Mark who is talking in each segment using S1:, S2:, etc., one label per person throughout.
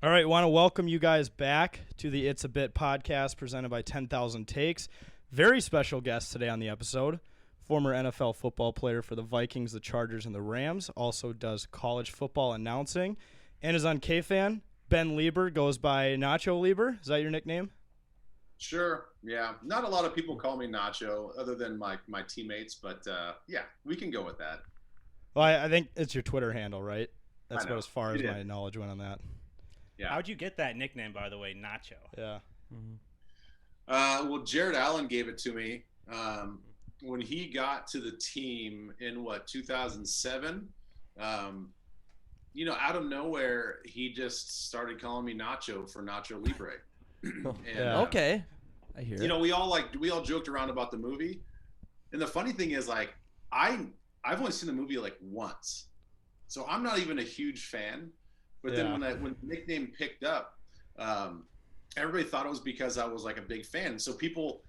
S1: All right, want to welcome you guys back to the It's a Bit podcast presented by 10,000 Takes. Very special guest today on the episode, former NFL football player for the Vikings, the Chargers, and the Rams, also does college football announcing, and is on K-Fan. Ben Leber goes by Nacho Leber. Is that your nickname?
S2: Sure, yeah. Not a lot of people call me Nacho other than my teammates, but yeah, we can go with that.
S1: Well, I think it's your Twitter handle, right? That's about as far as my knowledge went on that.
S3: Yeah. How'd you get that nickname, by the way, Nacho?
S1: Yeah.
S2: Well, Jared Allen gave it to me when he got to the team in 2007. Out of nowhere, he just started calling me Nacho for Nacho Libre.
S4: Okay, I hear.
S2: We all joked around about the movie, and the funny thing is, I've only seen the movie once, so I'm not even a huge fan. But then when the nickname picked up, everybody thought it was because I was a big fan. So people,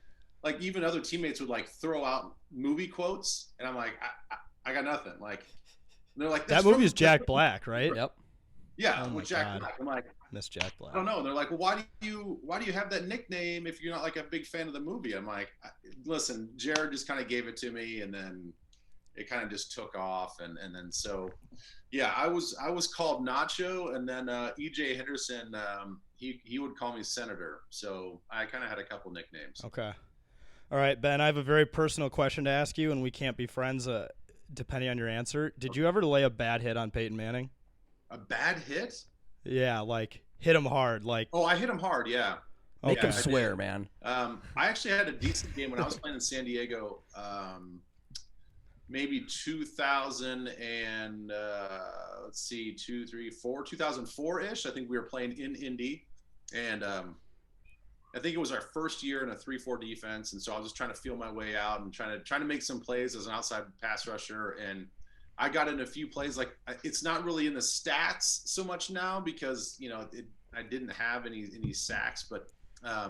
S2: even other teammates would throw out movie quotes, and I'm like, I got nothing. They're like,
S1: that movie is Jack Black, right?
S4: Yep.
S2: Yeah, with Jack Black. I'm like,
S1: miss Jack Black.
S2: I don't know. And they're like, well, why do you have that nickname if you're not a big fan of the movie? I'm like, listen, Jared just kind of gave it to me, and then it kind of just took off, and then so. Yeah, I was called Nacho, and then E.J. Henderson, he would call me Senator. So I kind of had a couple nicknames.
S1: Okay. All right, Ben, I have a very personal question to ask you, and we can't be friends depending on your answer. Did you ever lay a bad hit on Peyton Manning?
S2: A bad hit?
S1: Yeah, hit him hard.
S2: Oh, I hit him hard, yeah.
S4: Make him swear, man.
S2: I actually had a decent game when I was playing in San Diego. Maybe 2000 and 2004-ish. I think we were playing in Indy, and I think it was our first year in a 3-4 defense, and so I was just trying to feel my way out and trying to make some plays as an outside pass rusher, and I got in a few plays. It's not really in the stats so much now because I didn't have any sacks, but I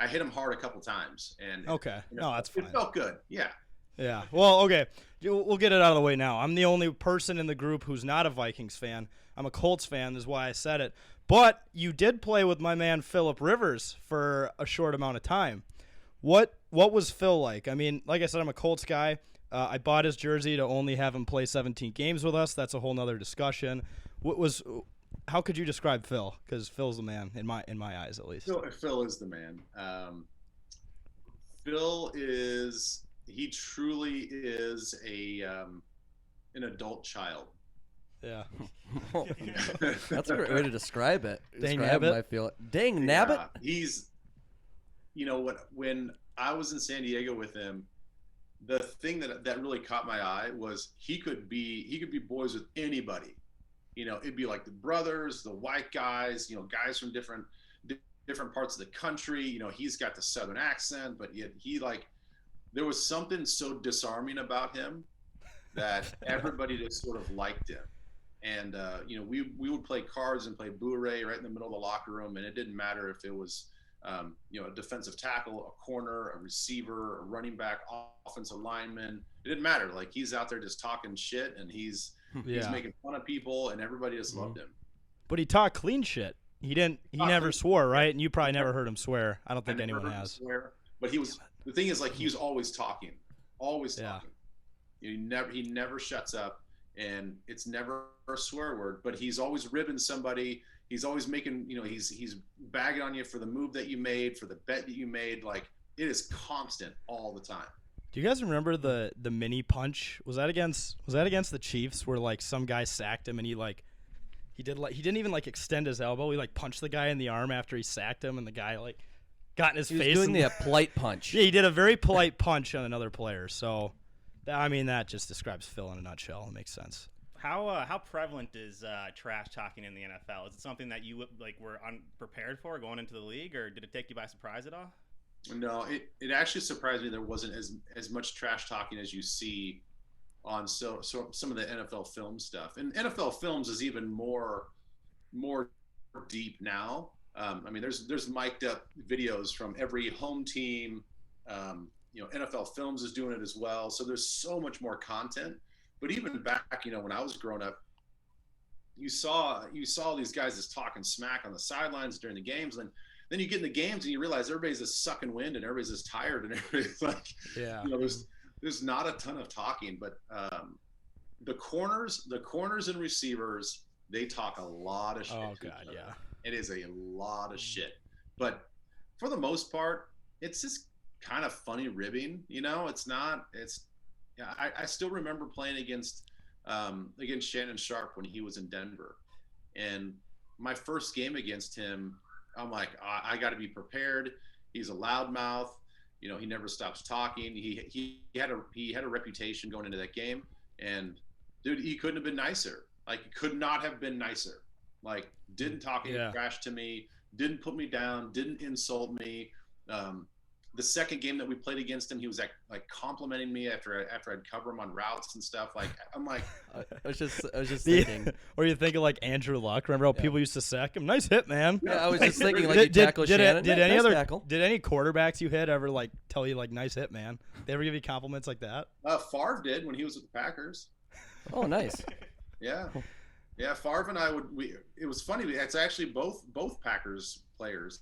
S2: hit him hard a couple times, and
S1: okay, no, that's fine.
S2: It felt good, yeah.
S1: Yeah. Well, okay. We'll get it out of the way now. I'm the only person in the group who's not a Vikings fan. I'm a Colts fan. Is why I said it. But you did play with my man Phillip Rivers for a short amount of time. What was Phil like? I mean, like I said, I'm a Colts guy. I bought his jersey to only have him play 17 games with us. That's a whole nother discussion. How could you describe Phil? Because Phil's the man in my eyes, at least.
S2: Phil is the man. Phil is. He truly is an adult child.
S1: Yeah.
S4: That's a great way to describe it.
S1: Dang
S4: describe
S1: nabbit.
S4: him, I feel it. Dang nabbit.
S2: He's, when I was in San Diego with him, the thing that really caught my eye was he could be boys with anybody. It'd be like the brothers, the white guys, guys from different parts of the country. He's got the Southern accent, but yet there was something so disarming about him that everybody just sort of liked him. And, we would play cards and play Blu-ray right in the middle of the locker room, and it didn't matter if it was, a defensive tackle, a corner, a receiver, a running back, offensive lineman. It didn't matter. He's out there just talking shit, and he's making fun of people, and everybody just loved him.
S1: But he talked clean shit. He never swore, right? And you probably never heard him swear. I don't think anyone has.
S2: Swear, but he was. The thing is, he was always talking. He never shuts up, and it's never a swear word. But he's always ribbing somebody. He's always making, he's bagging on you for the move that you made, for the bet that you made. It is constant all the time.
S1: Do you guys remember the mini punch? Was that against the Chiefs where some guy sacked him and he didn't even extend his elbow. He punched the guy in the arm after he sacked him, and the guy got in his face.
S4: He was doing the polite punch.
S1: Yeah, he did a very polite punch on another player. So, that just describes Phil in a nutshell. It makes sense.
S3: How prevalent is trash talking in the NFL? Is it something that you were unprepared for going into the league, or did it take you by surprise at all?
S2: No, it actually surprised me there wasn't as much trash talking as you see on so some of the NFL film stuff. And NFL films is even more deep now. There's mic'd up videos from every home team. NFL Films is doing it as well. So there's so much more content. But even back, when I was growing up, you saw these guys just talking smack on the sidelines during the games, and then you get in the games and you realize everybody's just sucking wind and everybody's just tired and everybody's like,
S1: Yeah.
S2: There's not a ton of talking, but the corners and receivers, they talk a lot of shit.
S1: Oh God, yeah.
S2: It is a lot of shit, but for the most part, it's just kind of funny ribbing. It's not. Yeah. I still remember playing against Shannon Sharp when he was in Denver, and my first game against him, I'm like, I got to be prepared. He's a loudmouth. He never stops talking. He had a reputation going into that game, and dude, he couldn't have been nicer. Like, he could not have been nicer. Like, didn't talk any trash to me, didn't put me down, didn't insult me. The second game that we played against him, he was like complimenting me after I'd cover him on routes and stuff. Like, I'm like,
S4: I was just thinking.
S1: Or you thinking like Andrew Luck? Remember how people used to sack him? Nice hit, man.
S4: Yeah, I was just thinking like you tackle Shannon.
S1: Did any quarterbacks you hit ever like tell you like nice hit, man? They ever give you compliments like that?
S2: Favre did when he was with the Packers.
S4: Oh, nice.
S2: Yeah. Yeah, Favre and I it was funny. It's actually both Packers players.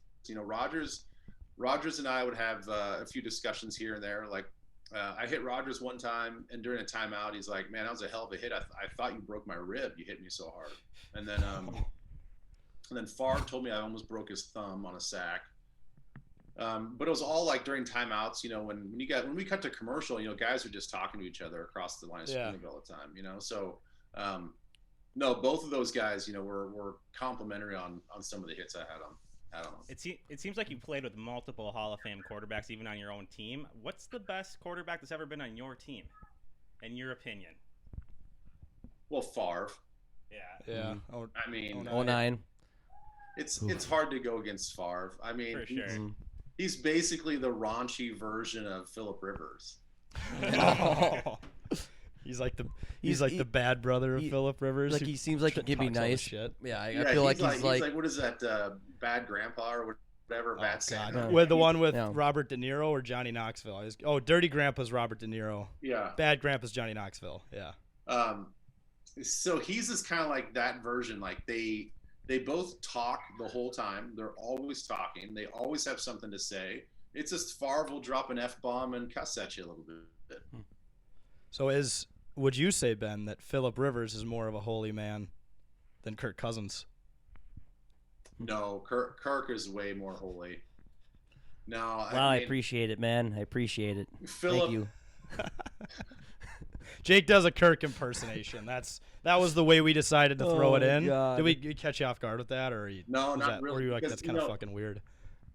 S2: Rodgers and I would have a few discussions here and there. Like, I hit Rodgers one time, and during a timeout, he's like, "Man, that was a hell of a hit. I thought you broke my rib. You hit me so hard." And then Favre told me I almost broke his thumb on a sack. But it was all like during timeouts. When we cut to commercial, guys are just talking to each other across the line of scrimmage all the time. So. No, both of those guys, were complimentary on some of the hits I had on. I don't know.
S3: It seems like you played with multiple Hall of Fame quarterbacks, even on your own team. What's the best quarterback that's ever been on your team, in your opinion?
S2: Well, Favre.
S1: Yeah.
S2: I mean,
S4: 09.
S2: It's hard to go against Favre. I mean,
S3: for sure.
S2: He's basically the raunchy version of Phillip Rivers.
S1: He's like the bad brother of Phillip Rivers.
S4: Like, he seems like he can be nice.
S1: Shit.
S4: Yeah, I feel like he's like
S2: what is that? Bad grandpa or whatever. Bad Santa.
S1: With the one with Robert De Niro or Johnny Knoxville. Dirty Grandpa's Robert De Niro.
S2: Yeah.
S1: Bad Grandpa's Johnny Knoxville. Yeah.
S2: So he's just kind of like that version. Like, they both talk the whole time. They're always talking. They always have something to say. It's just Favre will drop an F-bomb and cuss at you a little bit.
S1: So would you say, Ben, that Phillip Rivers is more of a holy man than Kirk Cousins?
S2: No, Kirk is way more holy. No,
S5: I appreciate it, man. I appreciate it.
S2: Phillip,
S5: Thank you.
S1: Jake does a Kirk impersonation. That was the way we decided to throw it in.
S4: God.
S1: Did we catch you off guard with that, or
S2: no, not really?
S1: Or are you like,
S2: because,
S1: that's kind of fucking weird?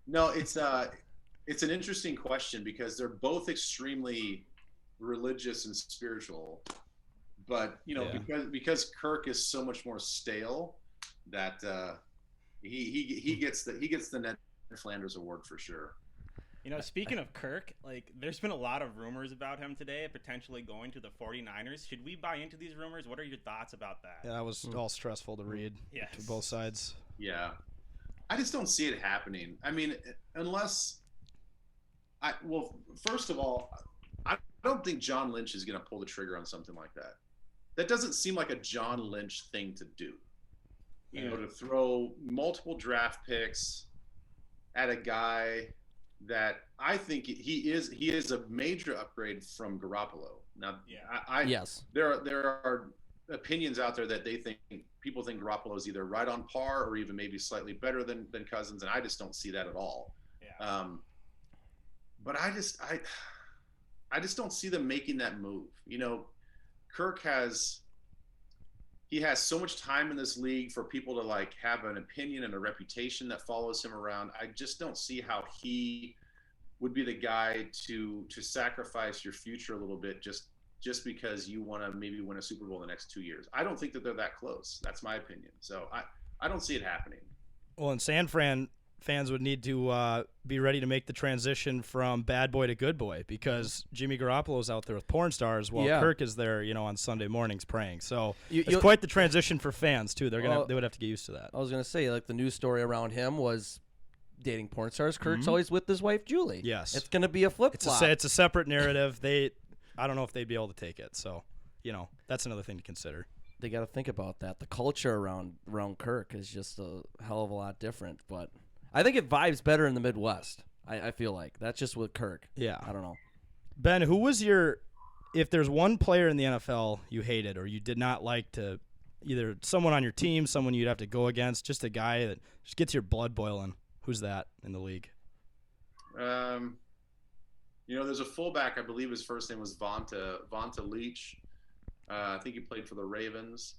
S2: No, it's an interesting question because they're both extremely religious and spiritual, but because Kirk is so much more stale, that he gets the Ned Flanders award for sure.
S3: Speaking of Kirk, like, there's been a lot of rumors about him today, potentially going to the 49ers. Should we buy into these rumors? What are your thoughts about that?
S1: Yeah, that was all stressful to read.
S3: Yes.
S1: To both sides.
S2: Yeah, I just don't see it happening. I mean, first of all, I don't think John Lynch is going to pull the trigger on something like that. That doesn't seem like a John Lynch thing to do. To throw multiple draft picks at a guy that I think he is a major upgrade from Garoppolo. Now,
S4: yes,
S2: there are opinions out there that people think Garoppolo is either right on par or even maybe slightly better than Cousins, and I just don't see that at all.
S3: Yeah.
S2: But I just don't see them making that move. Kirk has so much time in this league for people to like have an opinion and a reputation that follows him around. I just don't see how he would be the guy to sacrifice your future a little bit just because you want to maybe win a Super Bowl in the next 2 years. I don't think that they're that close. That's my opinion. So I don't see it happening.
S1: Well, in San Fran, fans would need to be ready to make the transition from bad boy to good boy because Jimmy Garoppolo's out there with porn stars while Kirk is there, on Sunday mornings praying. So it's quite the transition for fans too. They would have to get used to that.
S4: I was gonna say, like, the news story around him was dating porn stars. Kirk's always with his wife Julie.
S1: Yes,
S4: it's gonna be a flip flop.
S1: It's a separate narrative. I don't know if they'd be able to take it. So that's another thing to consider.
S4: they got to think about that. The culture around Kirk is just a hell of a lot different. But I think it vibes better in the Midwest. I feel like that's just with Kirk.
S1: Yeah.
S4: I don't know.
S1: Ben, who was your – if there's one player in the NFL you hated or you did not like to – either someone on your team, someone you'd have to go against, just a guy that just gets your blood boiling, who's that in the league?
S2: There's a fullback. I believe his first name was Vonta Leach. I think he played for the Ravens.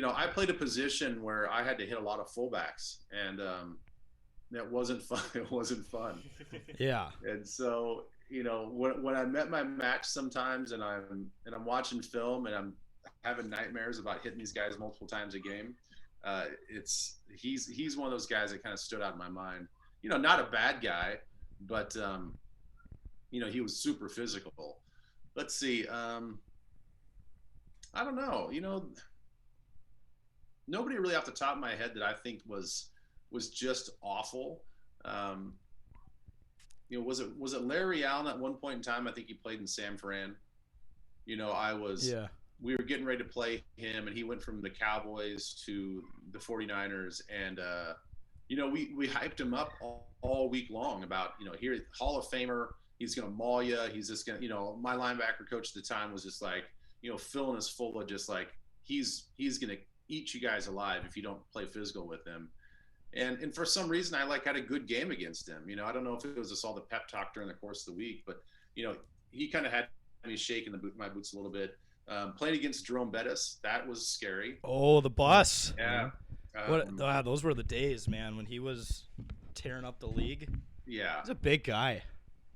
S2: I played a position where I had to hit a lot of fullbacks, and that wasn't fun. It wasn't fun.
S1: Yeah.
S2: And so, when I met my match sometimes, and I'm watching film, and I'm having nightmares about hitting these guys multiple times a game, he's one of those guys that kind of stood out in my mind. Not a bad guy, but he was super physical. Let's see. I don't know. Nobody really off the top of my head that I think was just awful. Was it Larry Allen at one point in time? I think he played in San Fran. We were getting ready to play him, and he went from the Cowboys to the 49ers, and we hyped him up all week long about here, Hall of Famer. He's going to maul you. He's just going to, my linebacker coach at the time was just like, filling us full of just like, he's going to eat you guys alive if you don't play physical with him. And for some reason, I had a good game against him. I don't know if it was just all the pep talk during the course of the week, but, he kind of had me shaking my boots a little bit. Playing against Jerome Bettis, that was scary.
S1: Oh, the bus.
S2: Yeah.
S1: Those were the days, man, when he was tearing up the league.
S2: Yeah.
S1: He's a big guy.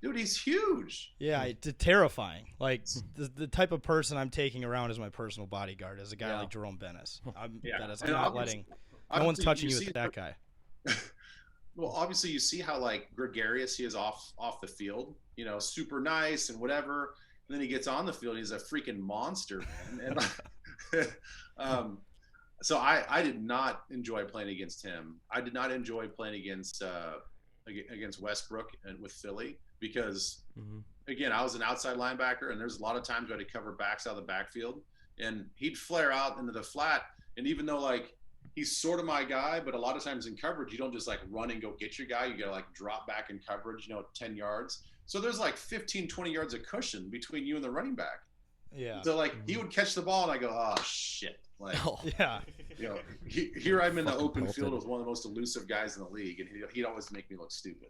S2: Dude, he's huge.
S1: Yeah, it's terrifying. Like, the type of person I'm taking around as my personal bodyguard is a guy like Jerome Bettis. I'm not letting – no one's touching you with that guy.
S2: Well, obviously, you see how, gregarious he is off the field. Super nice and whatever. And then he gets on the field, he's a freaking monster, man. And so I did not enjoy playing against him. I did not enjoy playing against Westbrook and with Philly because, again, I was an outside linebacker, and there's a lot of times I had to cover backs out of the backfield, and he'd flare out into the flat. And even though he's sort of my guy, but a lot of times in coverage, you don't just run and go get your guy. You got to drop back in coverage, 10 yards. So there's 15, 20 yards of cushion between you and the running back. Yeah. So he would catch the ball, and I go, oh shit.
S1: Yeah.
S2: Here I'm in the open field with one of the most elusive guys in the league, and he'd always make me look stupid.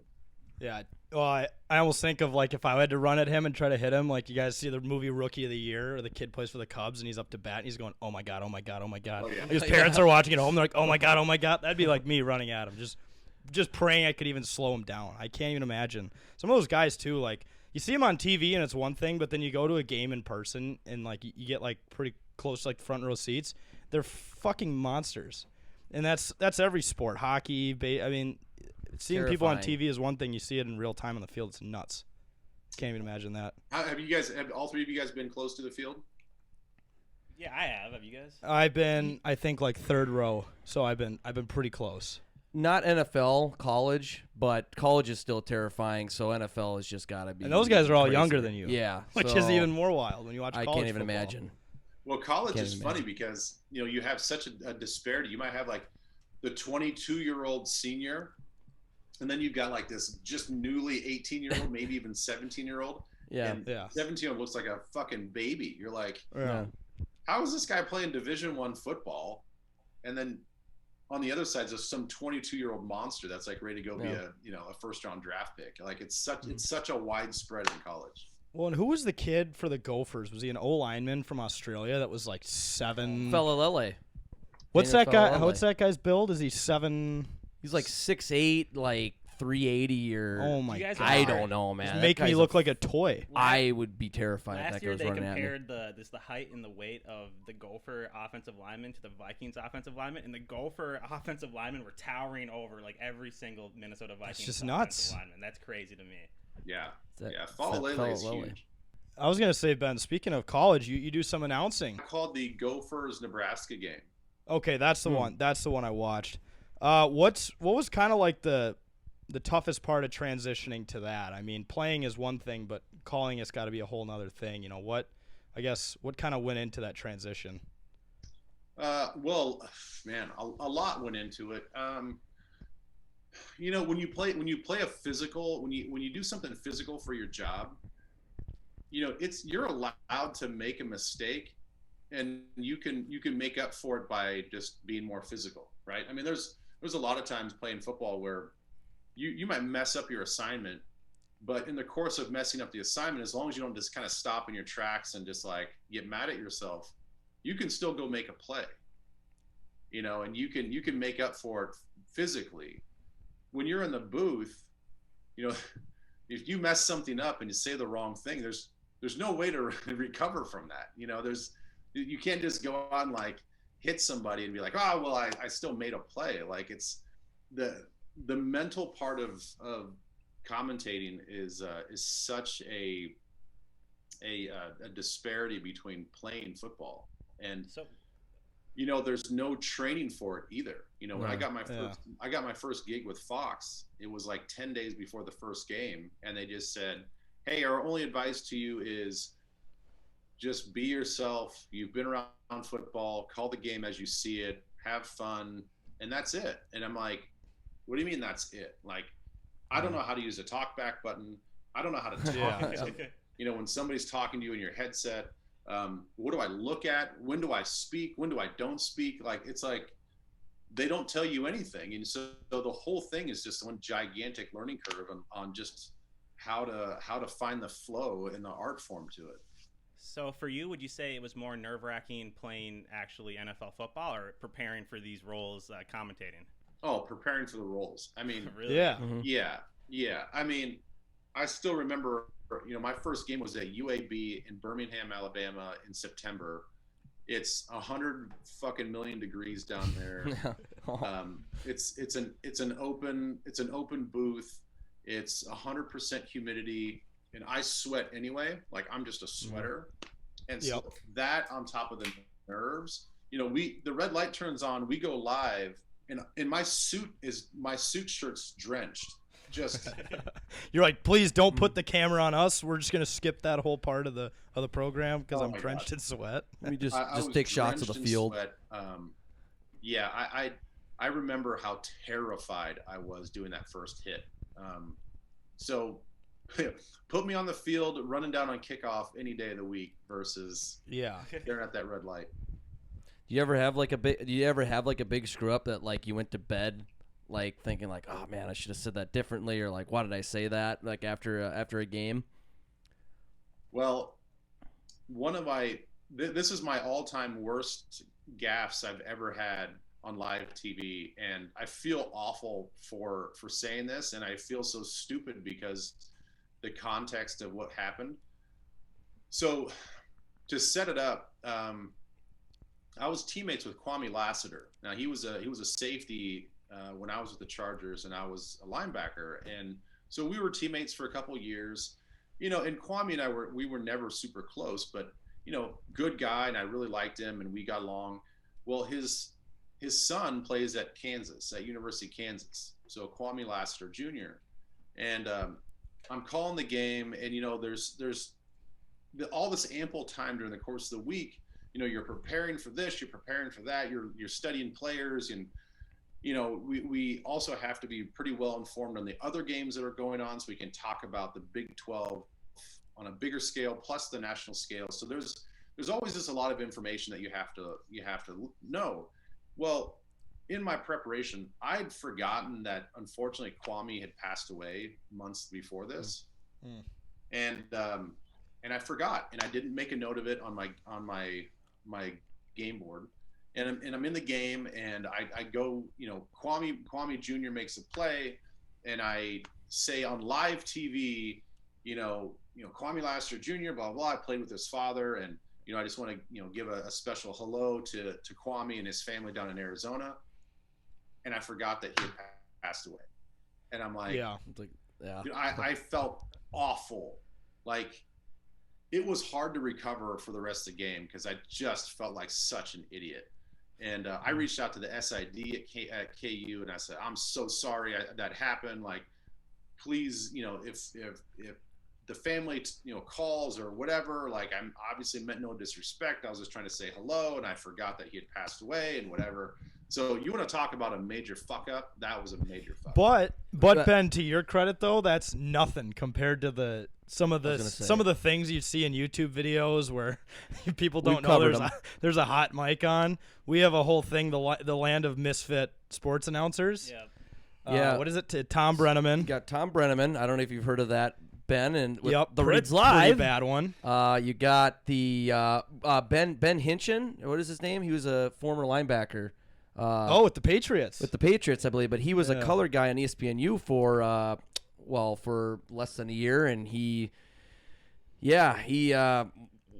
S1: Yeah. Well, I almost think of if I had to run at him and try to hit him, you guys see the movie Rookie of the Year, or the kid plays for the Cubs and he's up to bat and he's going, oh my God, oh my God, oh my God.
S2: Oh, yeah.
S1: His parents are watching at home. They're like, oh my God, oh my God. That'd be like me running at him, just praying I could even slow him down. I can't even imagine. Some of those guys too, you see them on TV and it's one thing, but then you go to a game in person and you get pretty close to front row seats. They're fucking monsters, and that's every sport. Hockey, seeing people on TV is one thing. You see it in real time on the field. It's nuts. Can't even imagine that.
S2: Have all three of you guys been close to the field?
S3: Yeah, I have. Have you guys?
S1: I've been, I think, third row. So I've been pretty close.
S4: Not NFL, college, but college is still terrifying. So NFL has just got to be.
S1: And those guys are all
S4: crazy.
S1: younger than you.
S4: Yeah,
S1: which is even more wild when you watch.
S4: I
S1: college
S4: can't even
S1: football.
S4: imagine.
S2: Well, college is funny because you have such a disparity. You might have the 22-year-old senior, and then you've got this just newly 18-year-old, maybe even 17-year-old.
S4: Yeah,
S2: and 17-year-old looks like a fucking baby. You're like,
S1: yeah.
S2: How is this guy playing Division I football? And then on the other side, there's some 22-year-old monster that's ready to go be a first-round draft pick. It's such a wide spread in college.
S1: Well, and who was the kid for the Gophers? Was he an O-lineman from Australia that was 7?
S4: Falalele.
S1: What's that guy? What's that guy's build? Is he 7?
S4: He's 6'8", 380 or.
S1: Oh my God!
S4: I don't know, man.
S1: He's making me look like a toy.
S4: I would be terrified if
S3: Last
S4: that
S3: year
S4: goes
S3: they
S4: running at me.
S3: compared the height and the weight of the Gopher offensive lineman to the Vikings offensive lineman, and the Gopher offensive linemen were towering over every single Minnesota Vikings
S1: just
S3: offensive
S1: nuts.
S3: lineman. That's crazy to me.
S2: Yeah. Falalele is huge.
S1: I was gonna say, Ben, speaking of college, you do some announcing.
S2: I called the Gophers Nebraska game.
S1: Okay, that's the one. That's the one I watched. What was kind of the toughest part of transitioning to that? I mean, playing is one thing, but calling has got to be a whole nother thing. What kind of went into that transition?
S2: Well, man, a lot went into it. When you play a physical, when you do something physical for your job, you're allowed to make a mistake, and you can make up for it by just being more physical, right? I mean, there's a lot of times playing football where you might mess up your assignment, but in the course of messing up the assignment, as long as you don't just kind of stop in your tracks and just like get mad at yourself, you can still go make a play, and you can make up for it physically. When you're in the booth, if you mess something up and you say the wrong thing, there's no way to recover from that. You can't just go on like hit somebody and be like, oh well, I still made a play. Like, it's the mental part of commentating is such a disparity between playing football and there's no training for it either. When I got my first gig with Fox, it was like 10 days before the first game, and they just said, hey, our only advice to you is just be yourself. You've been around football, call the game as you see it, have fun, and that's it. And I'm like, what do you mean that's it? Like, I don't know how to use a talkback button. I don't know how to talk. When somebody's talking to you in your headset, what do I look at? When do I speak? When do I don't speak? Like, it's like they don't tell you anything. And so the whole thing is just one gigantic learning curve on just how to find the flow and the art form to it.
S3: So for you, would you say it was more nerve-wracking playing actually NFL football or preparing for these roles, commentating?
S2: Oh, preparing for the roles. I mean,
S3: really?
S1: Yeah.
S4: Mm-hmm.
S2: Yeah. I mean, I still remember, my first game was at UAB in Birmingham, Alabama in September. It's 100 fucking million degrees down there. It's an open booth. It's 100% humidity, and I sweat anyway. Like, I'm just a sweater. And so that on top of the nerves, the red light turns on, we go live, and my suit shirt's drenched. Just
S1: you're like, please don't put the camera on us. We're just gonna skip that whole part of the program because I'm drenched in sweat.
S4: Let me just
S2: I
S4: take shots of the field.
S2: I remember how terrified I was doing that first hit. So put me on the field running down on kickoff any day of the week versus staring at that red light.
S4: Do you ever have like a big screw up that like you went to bed like thinking like, oh man, I should have said that differently, or like, why did I say that, like after a game?
S2: Well, this is my all-time worst gaffes I've ever had on live TV, and I feel awful for saying this, and I feel so stupid because the context of what happened. So to set it up, I was teammates with Kwame Lassiter. Now he was a safety when I was with the Chargers, and I was a linebacker, and so we were teammates for a couple of years. And Kwame and I were never super close, but good guy, and I really liked him, and we got along. Well, his son plays at University of Kansas, so Kwame Lassiter Jr. And I'm calling the game, and there's all this ample time during the course of the week. You're preparing for this, you're preparing for that, you're studying players, and we also have to be pretty well informed on the other games that are going on, so we can talk about the Big 12 on a bigger scale plus the national scale. So there's always just a lot of information that you have to know. Well, in my preparation, I'd forgotten that unfortunately Kwame had passed away months before this, and I forgot, and I didn't make a note of it on my game board. And I'm in the game, and I go, Kwame Jr. makes a play, and I say on live TV, Kwame Lassiter Jr. blah blah. I played with his father, and I just want to give a special hello to Kwame and his family down in Arizona. And I forgot that he had passed away, and I'm like, I felt awful, like it was hard to recover for the rest of the game because I just felt like such an idiot. And I reached out to the SID at KU, and I said, I'm so sorry that happened. Like, please, if the family, calls or whatever, like I'm obviously meant no disrespect. I was just trying to say hello, and I forgot that he had passed away and whatever. So you want to talk about a major fuck up? That was a major fuck up.
S1: But Ben, to your credit though, that's nothing compared to some of the things you see in YouTube videos where people don't know there's a hot mic on. We have a whole thing, the land of misfit sports announcers.
S4: Yeah.
S1: What is it? Tom Brenneman.
S4: You got Tom Brenneman. I don't know if you've heard of that, Ben, and with the
S1: pretty,
S4: Reds Live.
S1: Pretty bad one.
S4: You got the Ben Hinchin. What is his name? He was a former linebacker.
S1: With the Patriots.
S4: With the Patriots, I believe. But he was a color guy on ESPNU for less than a year, and he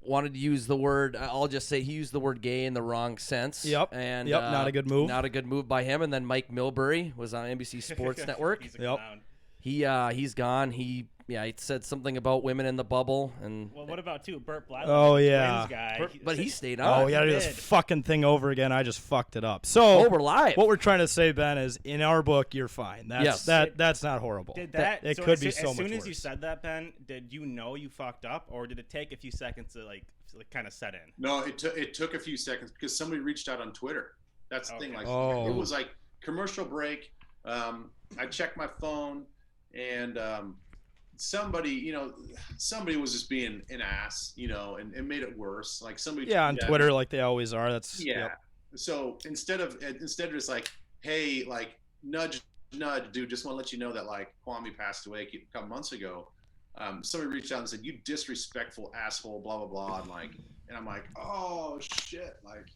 S4: wanted to use the word. I'll just say he used the word gay in the wrong sense.
S1: And not a good move.
S4: Not a good move by him. And then Mike Milbury was on NBC Sports Network.
S3: He's a clown.
S4: He's gone. He said something about women in the bubble. And
S3: what about Burt Blyleven?
S1: Oh yeah,
S4: but he stayed on.
S1: Oh, we got to do this fucking thing over again. I just fucked it up. So
S4: we're live.
S1: What we're trying to say, Ben, is in our book you're fine. That's not horrible.
S3: Did that?
S1: It could be so much
S3: worse. As soon as
S1: worse.
S3: you said that, Ben, did you know you fucked up, or did it take a few seconds to kind of set in?
S2: No, it took a few seconds because somebody reached out on Twitter. That's the thing. Like it was like commercial break. I checked my phone. And somebody was just being an ass, and made it worse. Like somebody
S1: on Twitter, like they always are. That's
S2: So instead of just like, hey, like nudge, dude, just want to let you know that like Kwame passed away a couple months ago. Somebody reached out and said, you disrespectful asshole, blah blah blah, and I'm like, oh shit, like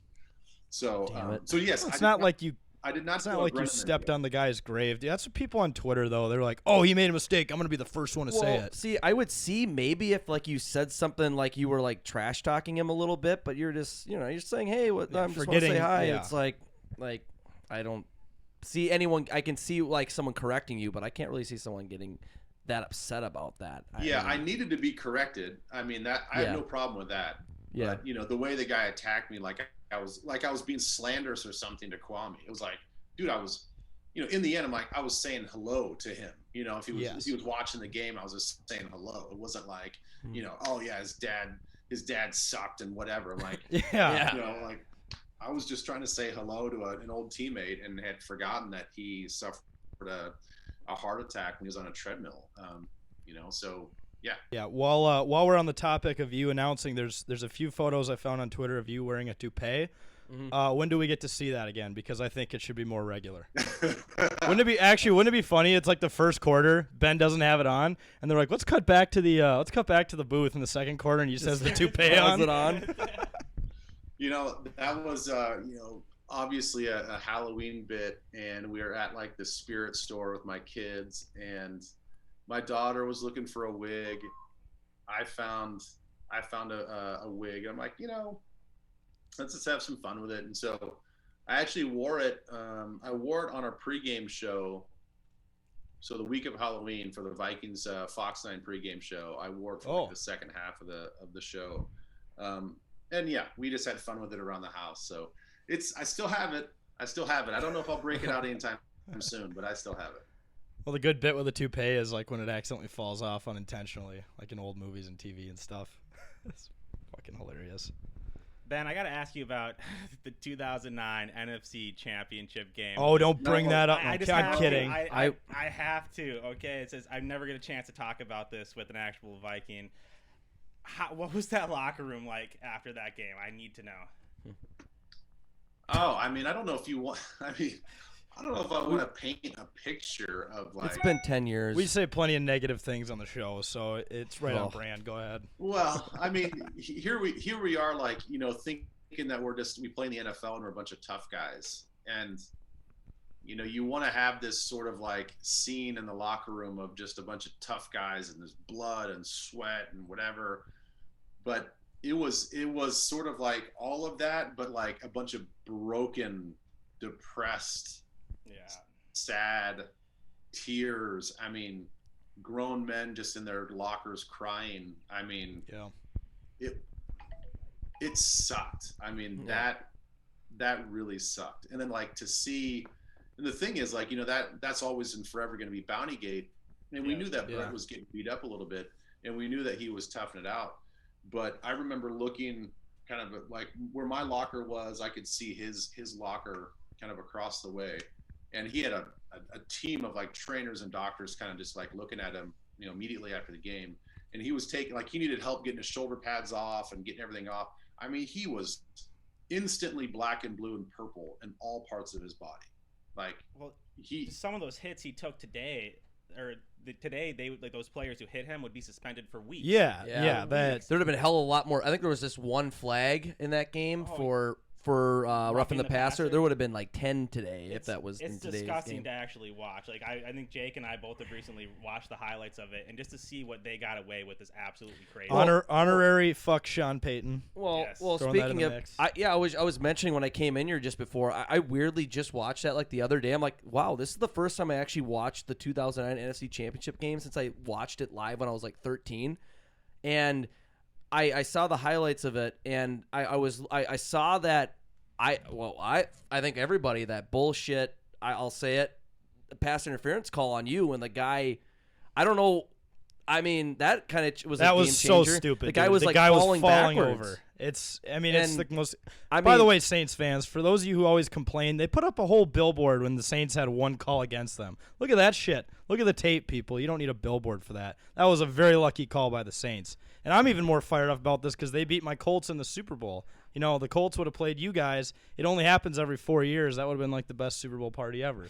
S2: so yes,
S1: it's not like you.
S2: I did not.
S1: It's not like you stepped on the guy's grave. Dude, that's what people on Twitter, though. They're like, oh, he made a mistake. I'm going to be the first one to say it.
S4: See, I would see maybe if like you said something like you were like trash talking him a little bit, but you're just, you're saying, hey, I'm just want to say hi. Yeah. It's like I don't see anyone. I can see like someone correcting you, but I can't really see someone getting that upset about that.
S2: I needed to be corrected. I mean, I have no problem with that.
S4: Yeah.
S2: But, the way the guy attacked me, I was being slanderous or something to Kwame. It was like, dude, I was, in the end, I was saying hello to him. If he was watching the game, I was just saying hello. It wasn't like, oh yeah, his dad sucked and whatever. I'm like, like I was just trying to say hello to an old teammate and had forgotten that he suffered a heart attack when he was on a treadmill. So.
S1: Yeah. While we're on the topic of you announcing, there's a few photos I found on Twitter of you wearing a toupee. Mm-hmm. When do we get to see that again? Because I think it should be more regular. Wouldn't it be funny? It's like the first quarter, Ben doesn't have it on, and they're like, let's cut back to the booth in the second quarter, and he just has the toupee on.
S2: That was obviously a Halloween bit, and we were at like the spirit store with my kids, and my daughter was looking for a wig. I found a wig. I'm like, let's just have some fun with it. And so I actually wore it. I wore it on our pregame show. So the week of Halloween for the Vikings Fox 9 pregame show, I wore it for the second half of the show. And yeah, we just had fun with it around the house. So I still have it. I don't know if I'll break it out anytime soon, but I still have it.
S1: Well, the good bit with the toupee is like when it accidentally falls off unintentionally, like in old movies and TV and stuff. It's fucking hilarious.
S3: Ben, I got to ask you about the 2009 NFC Championship game.
S1: Oh, don't bring that up. I'm kidding.
S3: I have to. Okay, it says I never get a chance to talk about this with an actual Viking. What was that locker room like after that game? I need to know.
S2: Oh, I mean, I don't know if you want. I don't know if I want to paint a picture of like.
S4: It's been 10 years.
S1: We say plenty of negative things on the show, so it's right on brand. Go ahead.
S2: Well, I mean, here we are, like thinking that we play in the NFL and we're a bunch of tough guys, and you want to have this sort of like scene in the locker room of just a bunch of tough guys and there's blood and sweat and whatever, but it was sort of like all of that, but like a bunch of broken, depressed. Sad tears. I mean, grown men just in their lockers crying. I mean, it sucked. I mean, that really sucked. And then like to see, and the thing is like, that's always and forever going to be Bountygate. And we knew that Brett was getting beat up a little bit. and we knew that he was toughing it out. But I remember looking kind of like where my locker was, I could see his locker kind of across the way, and he had a team of like trainers and doctors kind of just like looking at him, you know, immediately after the game, and he was taking, like, he needed help getting his shoulder pads off and getting everything off. I mean, he was instantly black and blue and purple in all parts of his body. Like,
S3: well, some of those hits he took today, they like those players who hit him would be suspended for weeks.
S1: Yeah.
S4: There would have been a hell of a lot more. I think there was this one flag in that game for roughing the passer. There would have been like 10 today if that was in today's game.
S3: It's disgusting to actually watch. Like I think Jake and I both have recently watched the highlights of it, and just to see what they got away with is absolutely crazy.
S1: Honorary fuck Sean Payton.
S4: Well,
S1: Throwing
S4: speaking of, I was mentioning when I came in here just before, I weirdly just watched that like the other day. I'm like, wow, this is the first time I actually watched the 2009 NFC Championship game since I watched it live when I was like 13, and I saw the highlights of it, and I saw that I think everybody, that bullshit, I'll say it, the pass interference call on you when the guy, I don't know, I mean, that kind of was a game
S1: so
S4: changer.
S1: stupid.
S4: The guy
S1: dude.
S4: was
S1: the
S4: like
S1: guy
S4: falling
S1: was falling
S4: backwards.
S1: over. It's the most.
S4: By
S1: the way, Saints fans, for those of you who always complain, they put up a whole billboard when the Saints had one call against them. Look at that shit. Look at the tape, people. You don't need a billboard for that. That was a very lucky call by the Saints. And I'm even more fired up about this because they beat my Colts in the Super Bowl. You know, the Colts would have played you guys. It only happens every 4 years. That would have been like the best Super Bowl party ever.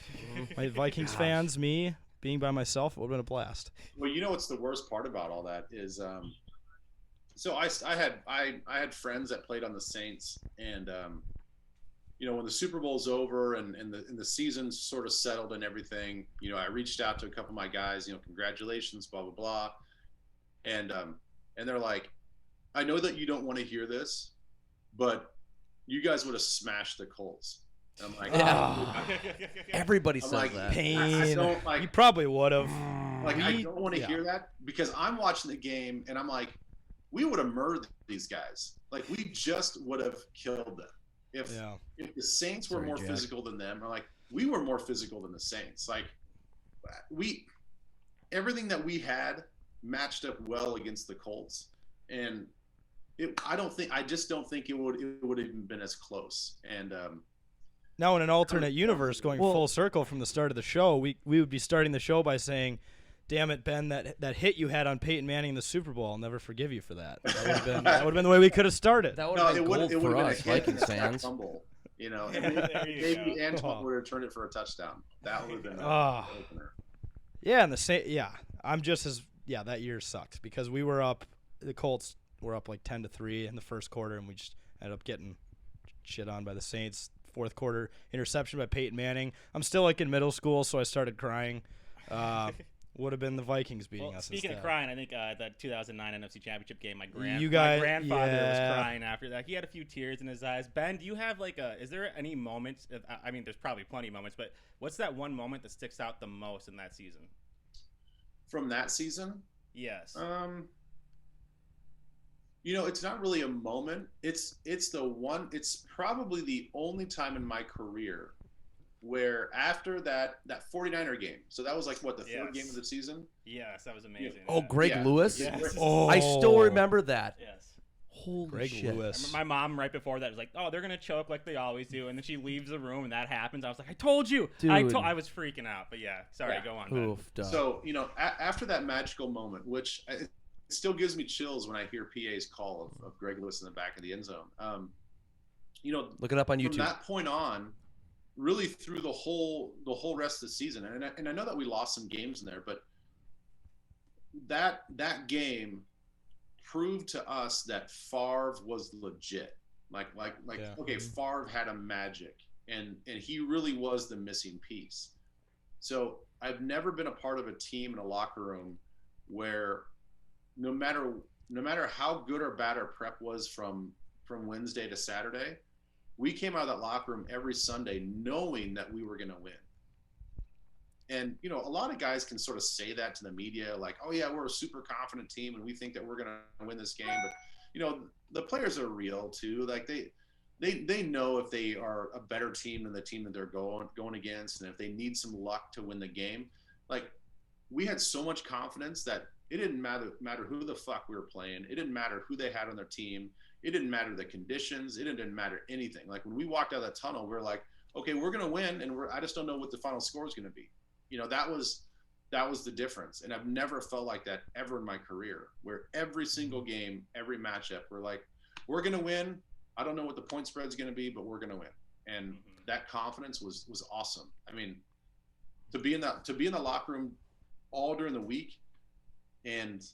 S1: My Vikings fans, me, being by myself, it would have been a blast.
S2: Well, you know what's the worst part about all that is, so I had friends that played on the Saints, and you know, when the Super Bowl's over and the season's sort of settled and everything, you know, I reached out to a couple of my guys, you know, congratulations, blah blah blah, and they're like, I know that you don't want to hear this, but you guys would have smashed the Colts. And I'm like,
S4: everybody says
S2: like,
S4: that.
S1: Pain.
S2: I don't, like,
S1: You probably would have.
S2: like, I don't want to hear that, because I'm watching the game and I'm like, we would have murdered these guys. Like, we just would have killed them. If the Saints were more physical than them, or like, we were more physical than the Saints. Like, everything that we had matched up well against the Colts, and I just don't think it would have even been as close. And
S1: now in an alternate universe, going full circle from the start of the show, we would be starting the show by saying, damn it, Ben, that hit you had on Peyton Manning in the Super Bowl, I'll never forgive you for that. That would have been the way we could have started.
S4: That would have been gold for us, Vikings fans.
S2: Fumble, you know, and maybe Antoine would have turned it for a touchdown. That would have been an opener.
S1: Yeah, and I'm just as that year sucked because we were up. The Colts were up like 10-3 in the first quarter, and we just ended up getting shit on by the Saints. Fourth quarter interception by Peyton Manning. I'm still like in middle school, so I started crying. Would have been the Vikings beating us.
S3: Speaking
S1: instead.
S3: of crying, I think that 2009 NFC Championship game, my grandfather was crying after that. He had a few tears in his eyes. Ben, do you have is there any moments? I mean, there's probably plenty of moments, but what's that one moment that sticks out the most in that season?
S2: From that season?
S3: Yes.
S2: You know, it's not really a moment. It's probably the only time in my career where after that 49er game, so that was like what, the third game of the season?
S3: Yes, that was amazing.
S4: Oh, Greg Lewis?
S3: Yes.
S4: Oh, I still remember that.
S3: Yes.
S4: Holy
S1: Greg
S4: shit.
S1: Lewis.
S3: My mom right before that was like, oh, they're going to choke like they always do. And then she leaves the room and that happens. I was like, I told you.
S4: Dude.
S3: I was freaking out. But yeah, sorry, go on.
S4: Oof,
S2: so, you know, after that magical moment, which it still gives me chills when I hear PA's call of Greg Lewis in the back of the end zone. You know,
S4: look it up on YouTube.
S2: From that point on, really through the whole rest of the season, and I know that we lost some games in there, but that game proved to us that Favre was legit. Okay, Favre had a magic, and he really was the missing piece. So I've never been a part of a team in a locker room where no matter how good or bad our prep was from Wednesday to Saturday, we came out of that locker room every Sunday knowing that we were going to win. And, you know, a lot of guys can sort of say that to the media, like, oh yeah, we're a super confident team and we think that we're going to win this game. But, you know, the players are real too. Like they know if they are a better team than the team that they're going against, and if they need some luck to win the game. Like, we had so much confidence that it didn't matter who the fuck we were playing. It didn't matter who they had on their team. It didn't matter the conditions. It didn't matter anything. Like when we walked out of that tunnel, we are like, okay, we're gonna win, and I just don't know what the final score is gonna be. That was the difference. And I've never felt like that ever in my career, where every single game, every matchup, we're like, we're gonna win. I don't know what the point spread is gonna be, but we're gonna win. And that confidence was awesome. I mean, to be in the locker room all during the week and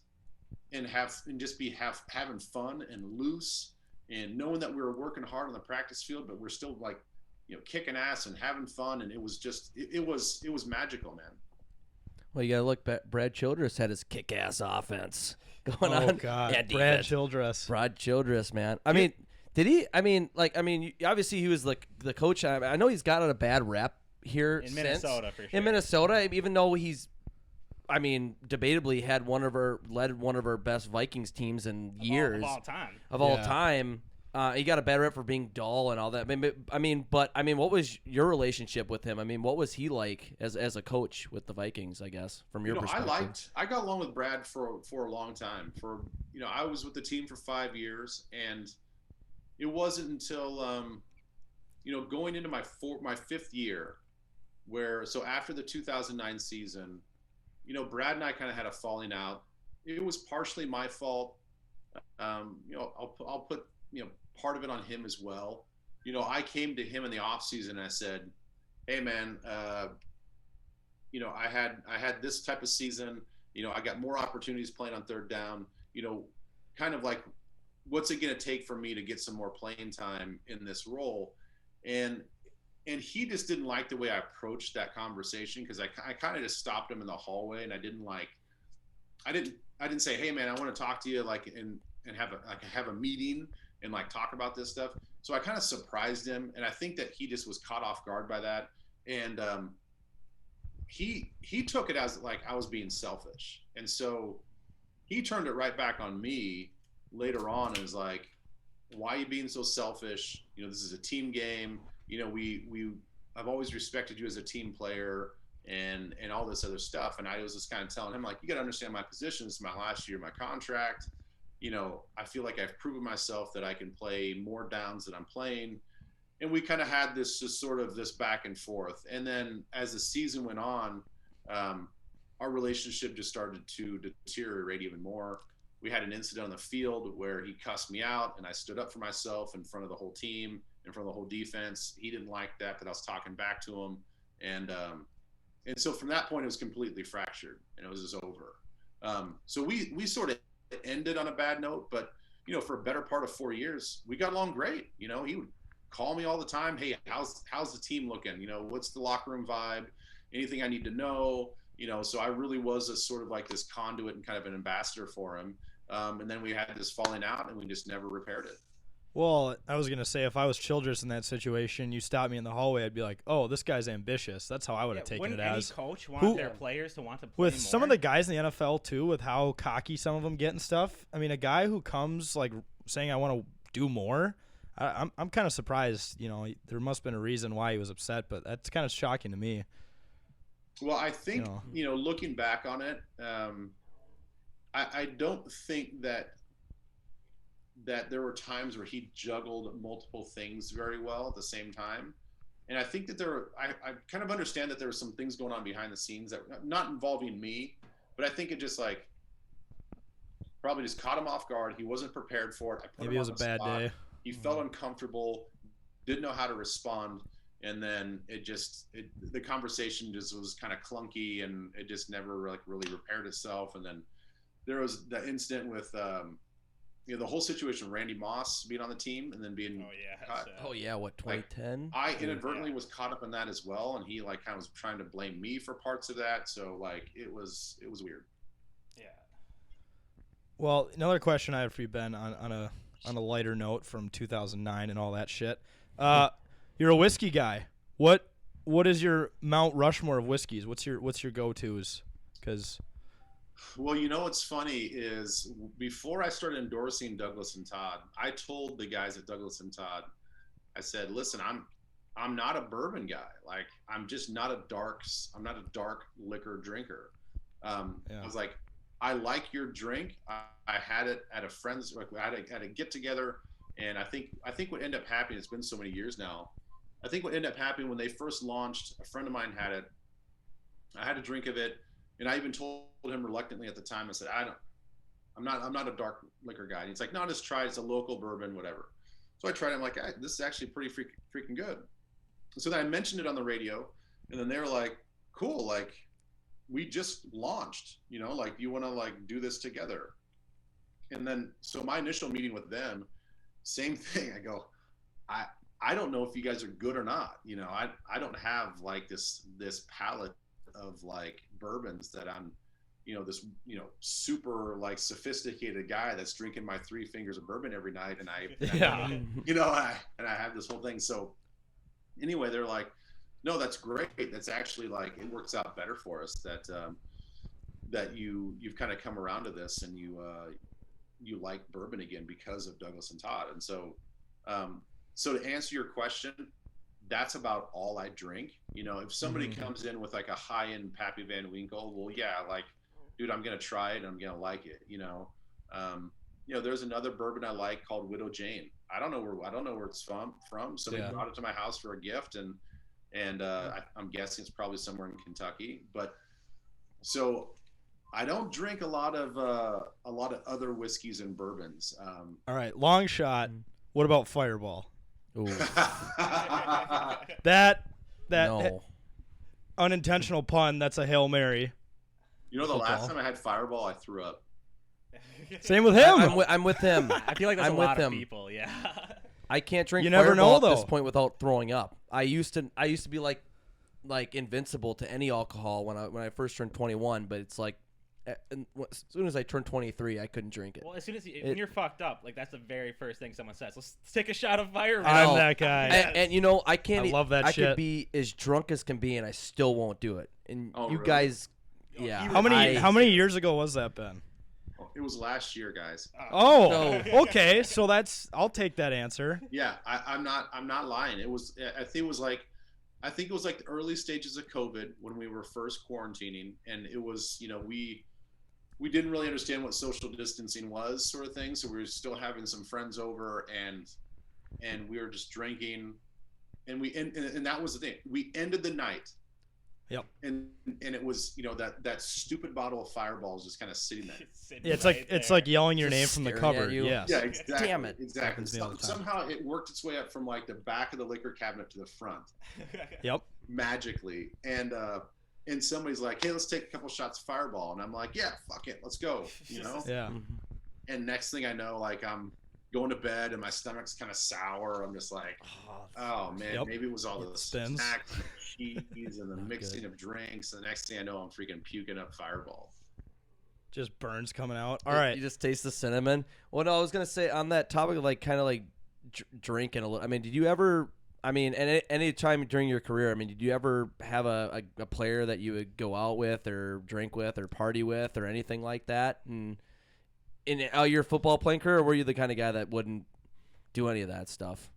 S2: just be having fun and loose and knowing that we were working hard on the practice field, but we're still like, kicking ass and having fun. And it was just, it was magical, man.
S4: Well, you got to look back. Brad Childress had his kick-ass offense going on.
S1: Oh, God. Brad Childress.
S4: Brad Childress, man. I mean, did he? Obviously he was the coach. I know he's gotten a bad rep here
S3: in Minnesota, for sure.
S4: In Minnesota, even though he's, debatably led one of our best Vikings teams in years.
S3: Of all time.
S4: Of all time. He got a bad rep for being dull and all that. What was your relationship with him? What was he like as a coach with the Vikings, I guess, from your perspective?
S2: I got along with Brad for a long time. I was with the team for 5 years, and it wasn't until, going into my fifth year so after the 2009 season, Brad and I kind of had a falling out. It was partially my fault. I'll put, part of it on him as well. I came to him in the off season and I said, hey man, I had this type of season, I got more opportunities playing on third down, kind of like, what's it going to take for me to get some more playing time in this role? And he just didn't like the way I approached that conversation. Cause I kind of just stopped him in the hallway, and I didn't say, hey man, I want to talk to you and have a meeting and talk about this stuff. So I kind of surprised him, and I think that he just was caught off guard by that. And he took it as I was being selfish, and so he turned it right back on me later on and was like, "Why are you being so selfish? This is a team game. I've always respected you as a team player." And all this other stuff. And I was just kind of telling him, you got to understand my position. This is my last year of my contract. I feel like I've proven myself that I can play more downs than I'm playing. And we kind of had this just sort of this back and forth. And then as the season went on, our relationship just started to deteriorate even more. We had an incident on the field where he cussed me out, and I stood up for myself in front of the whole team, in front of the whole defense. He didn't like that I was talking back to him. And so from that point, it was completely fractured, and it was just over. So we sort of ended on a bad note, but, for a better part of 4 years, we got along great. He would call me all the time. Hey, how's the team looking? What's the locker room vibe? Anything I need to know? So I really was a sort of like this conduit and kind of an ambassador for him. And then we had this falling out, and we just never repaired it.
S1: Well, I was going to say, if I was Childress in that situation, you stopped me in the hallway, I'd be like, oh, this guy's ambitious. That's how I would have taken it as.
S3: Wouldn't any coach want their players to want to play
S1: with
S3: more?
S1: some of the guys in the NFL, too, with how cocky some of them get and stuff. A guy who comes, saying I want to do more, I'm kind of surprised. There must have been a reason why he was upset, but that's kind of shocking to me.
S2: Well, I think, looking back on it, I don't think that there were times where he juggled multiple things very well at the same time. And I think that I kind of understand that there were some things going on behind the scenes that not involving me, but I think it just probably just caught him off guard. He wasn't prepared for it.
S1: Maybe it was a bad day.
S2: He felt uncomfortable, didn't know how to respond. And then the conversation just was kind of clunky, and it just never really repaired itself. And then there was the incident with, the whole situation with Randy Moss being on the team and then being cut.
S4: What, 2010?
S2: I inadvertently was caught up in that as well, and he kind of was trying to blame me for parts of that. So it was weird.
S3: Yeah.
S1: Well, another question I have for you, Ben, on a lighter note from 2009 and all that shit. You're a whiskey guy. What is your Mount Rushmore of whiskeys? What's your go-tos? Because
S2: well, what's funny is before I started endorsing Douglas and Todd, I told the guys at Douglas and Todd, I said, listen, I'm not a bourbon guy. I'm just not a dark liquor drinker. I was like, I like your drink. I had it at a friend's, like at a get together, and I think what ended up happening, it's been so many years now. I think what ended up happening when they first launched, a friend of mine had it. I had a drink of it, and I even told him reluctantly at the time. I said, I'm not a dark liquor guy. And he's like, no, just try it. It's a local bourbon, whatever. So I tried it. I'm like, hey, this is actually pretty freaking good. So then I mentioned it on the radio, and then they were like, cool, like we just launched, like, do you want to like do this together? And then, so my initial meeting with them, same thing. I go, I don't know if you guys are good or not. I don't have like this palette of like bourbons that I'm, this, super like sophisticated guy that's drinking my 3 fingers of bourbon every night. And I have this whole thing. So anyway, they're like, no, that's great. That's actually like, it works out better for us that you've kind of come around to this, and you like bourbon again because of Douglas and Todd. And so, so to answer your question, that's about all I drink. If somebody comes in with like a high-end Pappy Van Winkle, well, yeah, like, dude, I'm going to try it and I'm going to like it. There's another bourbon I like called Widow Jane. I don't know where it's from. Somebody brought it to my house for a gift, and I'm guessing it's probably somewhere in Kentucky. But so I don't drink a lot of other whiskeys and bourbons.
S1: All right, long shot. What about Fireball?
S4: Ooh.
S1: that
S4: no.
S1: Unintentional pun. That's a Hail Mary.
S2: The last time I had Fireball, I threw up.
S1: Same with him.
S4: I'm with him.
S3: I feel like there's a lot of people. Yeah.
S4: I can't drink
S1: you
S4: Fireball
S1: never know, though.
S4: at this point without throwing up. I used to be like invincible to any alcohol when I first turned 21, but it's like as soon as I turned 23, I couldn't drink it.
S3: Well, as soon as when you're fucked up, like that's the very first thing someone says. Let's take a shot of Fireball.
S1: I'm that guy.
S4: And I can't.
S1: I love that
S4: I
S1: shit.
S4: could be as drunk as can be, and I still won't do it. And you
S2: really?
S4: guys, yeah.
S1: How many years ago was that, Ben?
S2: It was last year, guys.
S1: Okay. So I'll take that answer.
S2: Yeah, I'm not lying. I think it was like the early stages of COVID when we were first quarantining, and it was, we didn't really understand what social distancing was, sort of thing. So we were still having some friends over, and we were just drinking, and and that was the thing. We ended the night.
S1: Yep.
S2: And it was, that stupid bottle of Fireball is just kind of sitting there.
S1: It's like yelling your name from the cupboard. Yes.
S2: Yeah, exactly.
S4: Damn it.
S2: Exactly. Somehow it worked its way up from like the back of the liquor cabinet to the front.
S1: Yep.
S2: Magically. And somebody's like, hey, let's take a couple shots of Fireball. And I'm like, yeah, fuck it. Let's go.
S1: Yeah.
S2: And next thing I know, like I'm going to bed and my stomach's kind of sour. I'm just like, oh man, maybe it was all the snacks and the cheese and the mixing of drinks. And the next thing I know, I'm freaking puking up Fireball.
S1: Just burns coming out. All right.
S4: You just taste the cinnamon. Well, no, I was going to say on that topic of like kind of like drinking a little. I mean, did you ever, any time during your career, did you ever have a player that you would go out with or drink with or party with or anything like that? And in your football playing career, or were you the kind of guy that wouldn't do any of that stuff?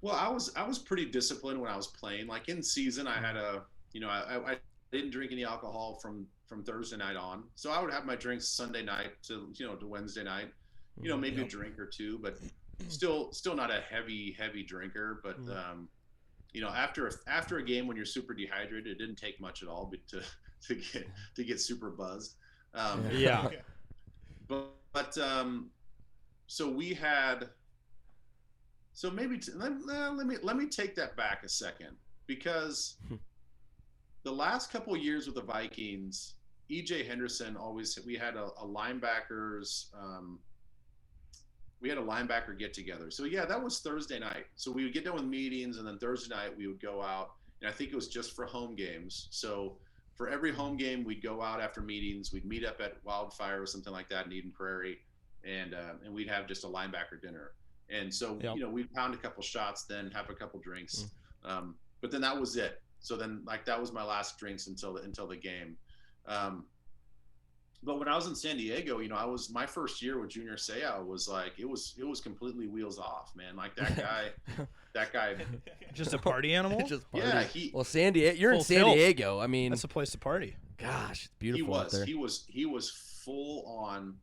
S2: Well, I was pretty disciplined when I was playing. Like in season, I had I didn't drink any alcohol from Thursday night on. So I would have my drinks Sunday night to Wednesday night. Maybe a drink or two, but still not a heavy drinker. But after a game when you're super dehydrated, it didn't take much at all to get super buzzed.
S1: Yeah.
S2: But so we had. So maybe let me take that back a second, because the last couple of years with the Vikings, E.J. Henderson we had a linebackers we had a linebacker get together. So yeah, that was Thursday night. So we would get done with meetings, and then Thursday night we would go out, and I think it was just for home games. So for every home game, we'd go out after meetings. We'd meet up at Wildfire or something like that in Eden Prairie, and we'd have just a linebacker dinner. And so, we'd pound a couple shots, then have a couple drinks. But then that was it. So then that was my last drinks until the game. But when I was in San Diego, my first year with Junior Seau was like, it was completely wheels off, man. Like that guy,
S1: just a party animal.
S4: Just party.
S2: Yeah.
S4: San Diego. You're in San Diego.
S1: That's a place to party.
S4: Gosh, it's beautiful out there.
S2: He was full on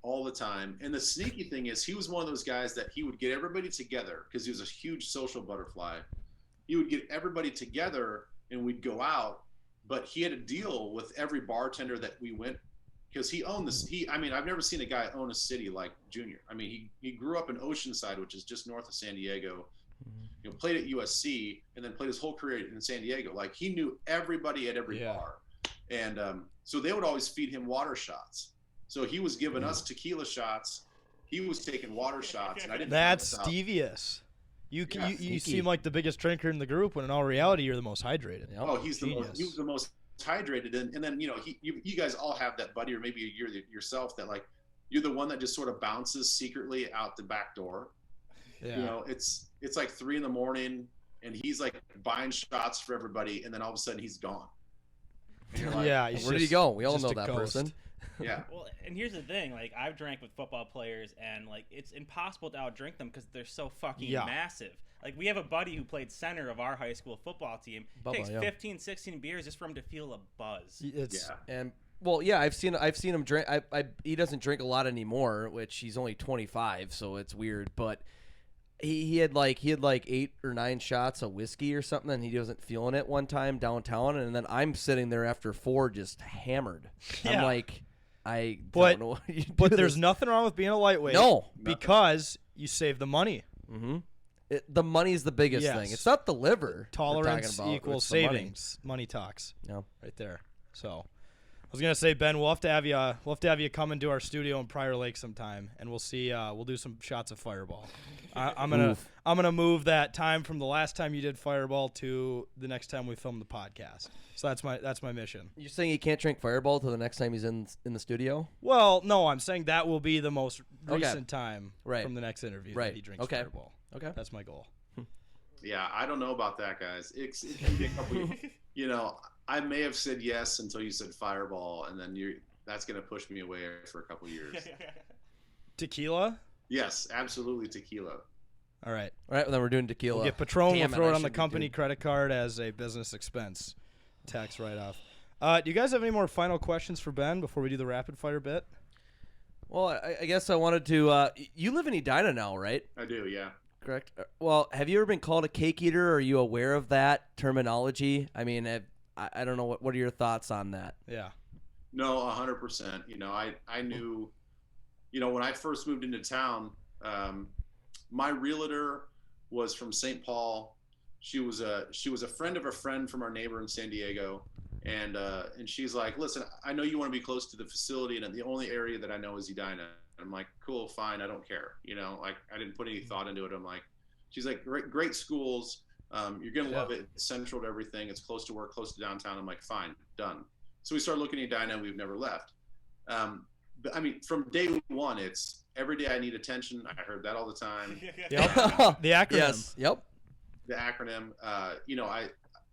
S2: all the time. And the sneaky thing is, he was one of those guys that he would get everybody together because he was a huge social butterfly. He would get everybody together and we'd go out, but he had a deal with every bartender that we went, because he owned this. I've never seen a guy own a city like Junior. I mean, he grew up in Oceanside, which is just north of San Diego. Played at USC and then played his whole career in San Diego. Like, he knew everybody at every bar. And so they would always feed him water shots. So he was giving us tequila shots. He was taking water shots. And I didn't.
S1: That's devious. You seem like the biggest drinker in the group, when in all reality you're the most hydrated.
S2: Oh, he was the most hydrated. And then you guys all have that buddy, or maybe you're yourself, that like you're the one that just sort of bounces secretly out the back door. Yeah. It's like 3 a.m. and he's like buying shots for everybody, and then all of a sudden he's gone. Like,
S4: where did he go? We all know that person.
S2: Yeah.
S3: Well, and here's the thing: like, I've drank with football players, and like, it's impossible to outdrink them because they're so fucking massive. Like, we have a buddy who played center of our high school football team. Takes 15, 16 beers just for him to feel a buzz.
S4: And I've seen him drink. He doesn't drink a lot anymore, which he's only 25, so it's weird. But he had like 8 or 9 shots of whiskey or something, and he wasn't feeling it one time downtown, and then I'm sitting there after 4 just hammered. I'm like, I don't know what you do.
S1: But there's nothing wrong with being a lightweight.
S4: No,
S1: because you save the money.
S4: Mm-hmm. The money is the biggest thing. It's not the liver.
S1: Tolerance equals savings. Money talks.
S4: Yeah,
S1: right there. So, I was gonna say, Ben, we'll have to have you come into our studio in Prior Lake sometime, and we'll see. We'll do some shots of Fireball. I'm gonna move that time from the last time you did Fireball to the next time we film the podcast. So that's my mission.
S4: You're saying he can't drink Fireball till the next time he's in the studio?
S1: Well, no, I'm saying that will be the most recent time from the next interview that he drinks Fireball. Okay, that's my goal.
S2: Yeah, I don't know about that, guys. It can be a couple. I may have said yes until you said Fireball, and then that's going to push me away for a couple years.
S1: Tequila?
S2: Yes, absolutely tequila.
S1: All right.
S4: Well, then we're doing tequila.
S1: We'll get Patron. We'll throw it on the company credit card as a business expense. Tax write-off. Do you guys have any more final questions for Ben before we do the rapid fire bit?
S4: Well, I guess I wanted to you live in Edina now, right?
S2: I do, yeah.
S4: Correct. Well, have you ever been called a cake eater? Are you aware of that terminology? I mean, I don't know. What are your thoughts on that?
S1: Yeah.
S2: No, 100%. I knew, when I first moved into town, my realtor was from St. Paul. She was a friend of a friend from our neighbor in San Diego, and she's like, listen, I know you want to be close to the facility, and the only area that I know is Edina. I'm like, cool, fine, I don't care. Like, I didn't put any thought into it. I'm like, she's like, great schools. You're going to love it. It's central to everything. It's close to work, close to downtown. I'm like, fine, done. So we started looking at Edina. We've never left. But I mean, from day one, it's every day I need attention. I heard that all the time.
S1: The acronym.
S4: Yes. Yep.
S2: The acronym.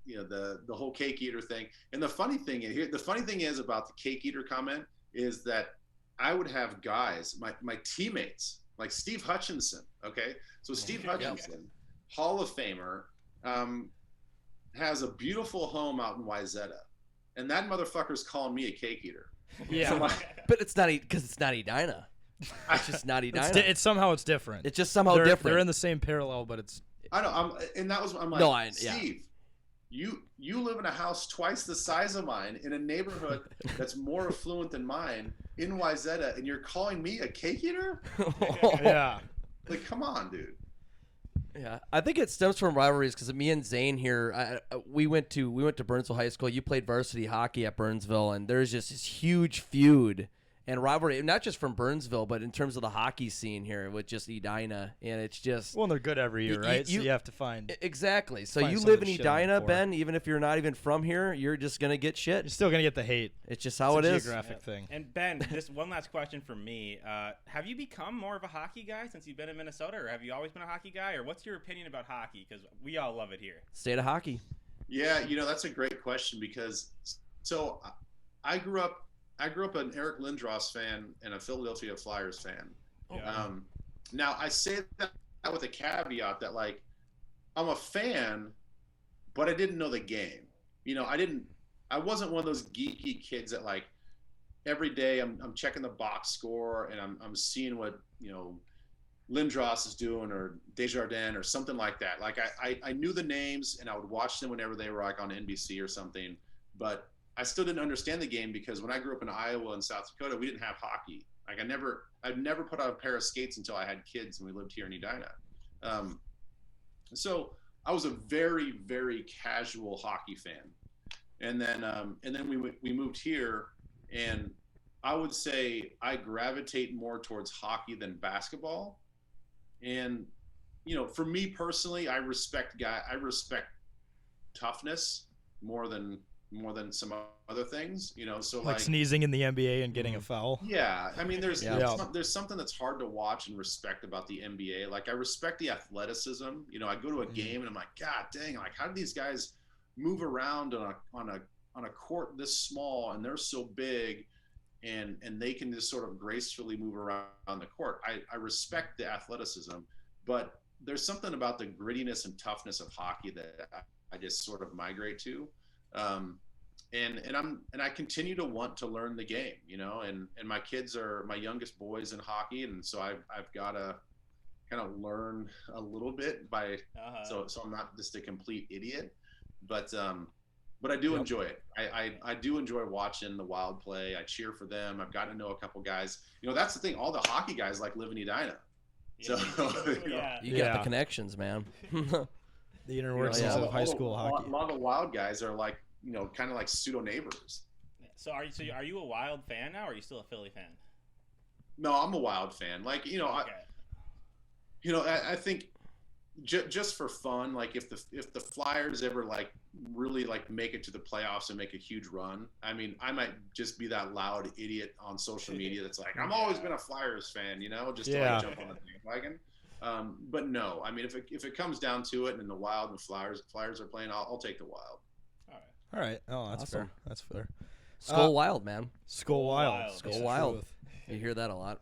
S2: The whole cake eater thing. And the funny thing is about the cake eater comment is that I would have guys, my teammates, like Steve Hutchinson. Okay, so Steve Hutchinson, Hall of Famer, has a beautiful home out in Wayzata, and that motherfucker's calling me a cake eater.
S1: Yeah,
S2: So
S4: But it's not because it's not Edina. It's just not Edina.
S1: It's somehow it's different.
S4: It's just somehow different.
S1: They're in the same parallel, but it's.
S2: I know. I'm like, Steve, you live in a house twice the size of mine in a neighborhood that's more affluent than mine in Wayzata, and you're calling me a cake eater?
S1: Yeah.
S2: Like, come on, dude.
S4: Yeah, I think it stems from rivalries because me and Zane here, we went to Burnsville High School. You played varsity hockey at Burnsville, and there's just this huge feud and rivalry, not just from Burnsville, but in terms of the hockey scene here with just Edina, and it's just
S1: they're good every year, right? So you have to find
S4: exactly. So you live in Edina, Ben. Even if you're not even from here, you're just gonna get shit.
S1: You're still gonna get the hate.
S4: It's just how it is.
S1: Geographic thing.
S3: And Ben, just one last question for me: have you become more of a hockey guy since you've been in Minnesota, or have you always been a hockey guy, or what's your opinion about hockey? Because we all love it here.
S4: State of hockey.
S2: Yeah, that's a great question because so I grew up an Eric Lindros fan and a Philadelphia Flyers fan.
S3: Yeah.
S2: Now I say that with a caveat that like I'm a fan, but I didn't know the game. I didn't I wasn't one of those geeky kids that like every day I'm checking the box score and I'm seeing what, you know, Lindros is doing or Desjardins or something like that. Like I knew the names and I would watch them whenever they were like on NBC or something, but I still didn't understand the game because when I grew up in Iowa and South Dakota, we didn't have hockey. Like I'd never put on a pair of skates until I had kids and we lived here in Edina. So I was a very, very casual hockey fan. And then we moved here, and I would say I gravitate more towards hockey than basketball. And, you know, for me personally, I respect toughness more than some other things, you know. So
S1: like sneezing in the NBA and getting a foul.
S2: Yeah, I mean, there's something that's hard to watch and respect about the NBA. Like I respect the athleticism. You know, I go to a game and I'm like, God dang, like how do these guys move around on a court this small and they're so big, and they can just sort of gracefully move around the court. I respect the athleticism, but there's something about the grittiness and toughness of hockey that I just sort of migrate to. And I continue to want to learn the game, you know, and my kids are my youngest boys in hockey. And so I've got to kind of learn a little bit so I'm not just a complete idiot, but I do enjoy it. I do enjoy watching the Wild play. I cheer for them. I've gotten to know a couple guys, you know, that's the thing. All the hockey guys like live in Edina. So
S4: you got the connections, man.
S1: The inner workings of high school hockey.
S2: A lot of the Wild guys are like, you know, kind of like pseudo neighbors.
S3: So are you a Wild fan now, or are you still a Philly fan?
S2: No, I'm a Wild fan. Like, you know, I think just for fun, like if the Flyers ever like really like make it to the playoffs and make a huge run, I mean, I might just be that loud idiot on social media that's like, I've always been a Flyers fan, you know, just to like jump on the bandwagon. But no, I mean, if it comes down to it and the Wild and the Flyers are playing, I'll take the Wild.
S1: All right. Oh, that's
S4: awesome.
S1: fair. That's fair.
S4: Skull Wild, man.
S1: Skull Wild.
S4: Skull Wild. You hear that a lot.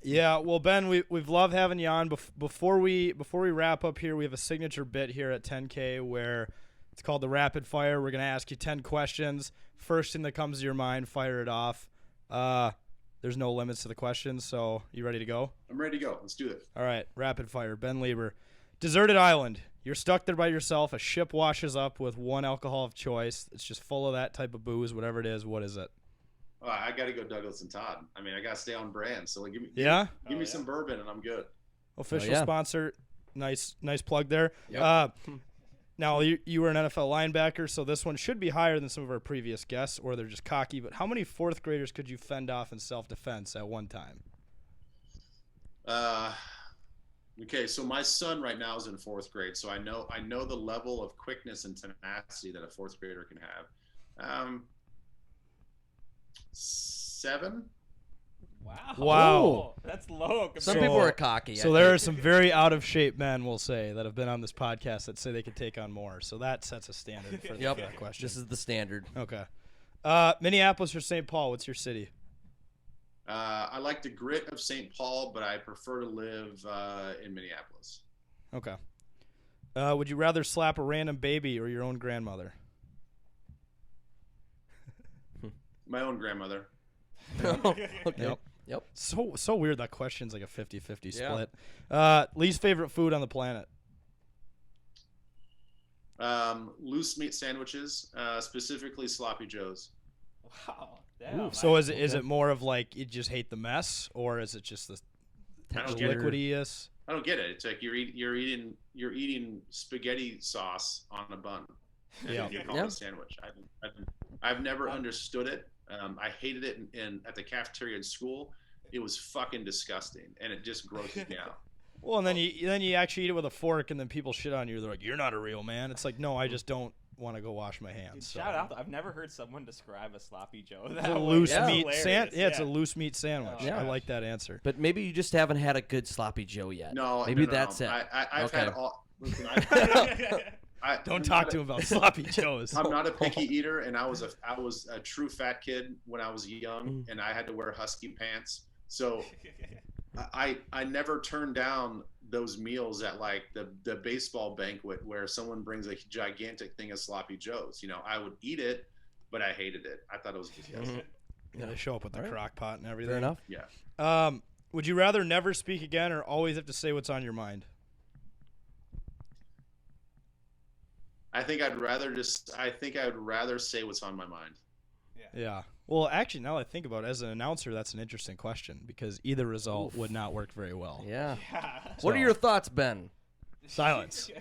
S1: Yeah. Well, Ben, we've loved having you on. Before we wrap up here, we have a signature bit here at 10K where it's called the Rapid Fire. We're gonna ask you 10 questions. First thing that comes to your mind, fire it off. There's no limits to the questions, so you ready to go?
S2: I'm ready to go. Let's do it.
S1: All right. Rapid fire. Ben Leber. Deserted island. You're stuck there by yourself. A ship washes up with one alcohol of choice. It's just full of that type of booze, whatever it is. What is it?
S2: Oh, I got to go Douglas and Todd. I mean, I got to stay on brand. So like, give me some bourbon and I'm good.
S1: Official sponsor. Nice plug there.
S4: Yep.
S1: Now, you were an NFL linebacker, so this one should be higher than some of our previous guests, or they're just cocky. But how many fourth graders could you fend off in self-defense at one time?
S2: Okay, so my son right now is in fourth grade, so I know the level of quickness and tenacity that a fourth grader can have. 7.
S1: Wow.
S3: That's low.
S4: Some people are cocky.
S1: So there are some very out of shape men, we'll say, that have been on this podcast that say they could take on more. So that sets a standard for that question.
S4: This is the standard.
S1: Okay. Minneapolis or St. Paul? What's your city?
S2: I like the grit of St. Paul, but I prefer to live in Minneapolis.
S1: Okay. Would you rather slap a random baby or your own grandmother?
S2: My own grandmother.
S1: Okay. Yep. So weird that question's like a 50-50 split. Least favorite food on the planet?
S2: Loose meat sandwiches, specifically sloppy joes.
S3: Wow. Damn,
S1: so is it more of like you just hate the mess, or is it just the liquidy-ness?
S2: I don't get it. It's like you're eating spaghetti sauce on a bun. And you call it a sandwich. I've never understood it. I hated it at the cafeteria in school. It was fucking disgusting, and it just grosses me out.
S1: Well, and then you actually eat it with a fork, and then people shit on you. They're like, "You're not a real man." It's like, no, I just don't want to go wash my hands.
S3: Dude, shout out! I've never heard someone describe a sloppy Joe that
S1: way. It's a loose meat sandwich. I like that answer.
S4: But maybe you just haven't had a good sloppy Joe yet. Maybe that's it.
S2: I've had all. Listen,
S1: don't talk to him about sloppy joes.
S2: I'm not a picky eater, and I was a true fat kid when I was young, and I had to wear husky pants. So I never turned down those meals at like the baseball banquet where someone brings a gigantic thing of sloppy joes. You know, I would eat it, but I hated it. I thought it was disgusting.
S1: Yeah, they show up with the crock pot and everything.
S4: Fair enough.
S2: Yeah.
S1: Would you rather never speak again or always have to say what's on your mind?
S2: I think I would rather say what's on my mind.
S1: Yeah. Well, actually, now that I think about it, as an announcer, that's an interesting question because either result would not work very well.
S4: Yeah. What are your thoughts, Ben?
S1: Silence.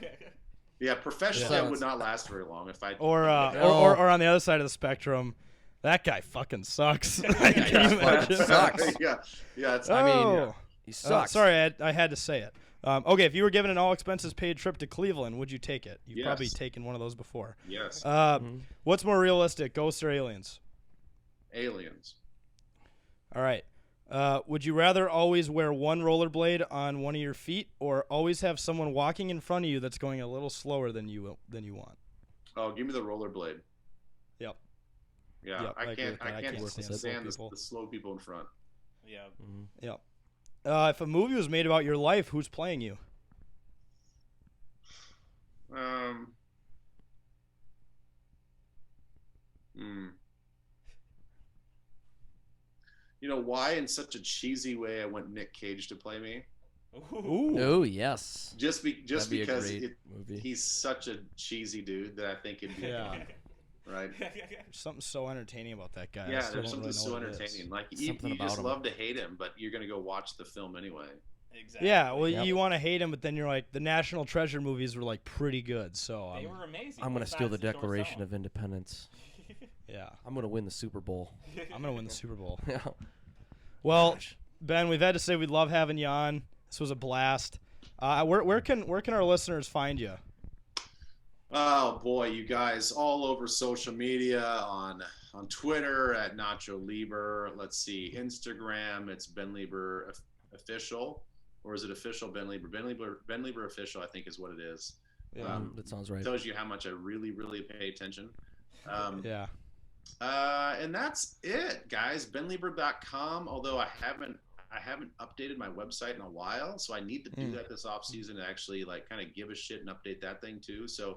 S2: Yeah, professionally, I would not last very long if I.
S1: Or on the other side of the spectrum, that guy fucking sucks. Can you imagine?
S2: Sucks. Yeah.
S4: He sucks.
S1: Sorry, I had to say it. Okay, if you were given an all expenses paid trip to Cleveland, would you take it? You've probably taken one of those before.
S2: Yes.
S1: What's more realistic, ghosts or aliens?
S2: Aliens.
S1: All right. Would you rather always wear one rollerblade on one of your feet, or always have someone walking in front of you that's going a little slower than you want?
S2: Oh, give me the rollerblade.
S1: Yep.
S2: Yeah,
S1: Yep,
S2: I can't
S1: work with
S2: stand
S1: people.
S2: the slow people in front.
S3: Yeah.
S1: Yep. If a movie was made about your life, who's playing you?
S2: You know why, in such a cheesy way, I want Nick Cage to play me?
S1: Ooh.
S4: Oh, yes.
S2: Just because
S4: movie.
S2: he's such a cheesy dude that I think it'd be right.
S1: There's something so entertaining about that guy.
S2: Yeah, there's something so entertaining. Like you just
S4: him.
S2: love to hate him, but you're gonna go watch the film anyway.
S3: Exactly.
S1: Yeah, well, you want to hate him, but then you're like, the National Treasure movies were like pretty good. So
S3: they were amazing.
S4: I'm gonna steal the Declaration of Independence.
S1: Yeah,
S4: I'm gonna win the Super Bowl.
S1: I'm gonna win the Super Bowl.
S4: Yeah.
S1: Well, Ben, we've had to say we love having you on. This was a blast. Where can our listeners find you?
S2: Oh boy, you guys all over social media, on Twitter at Nacho Lieber. Let's see, Instagram, it's Ben Lieber official, or is it official Ben Lieber? Ben Lieber official, I think is what it is.
S1: Yeah,
S4: that sounds right.
S2: Tells you how much I really, really pay attention.
S1: Yeah.
S2: And that's it, guys. BenLieber.com. Although I haven't updated my website in a while, so I need to do that this off season to actually like kind of give a shit and update that thing too. So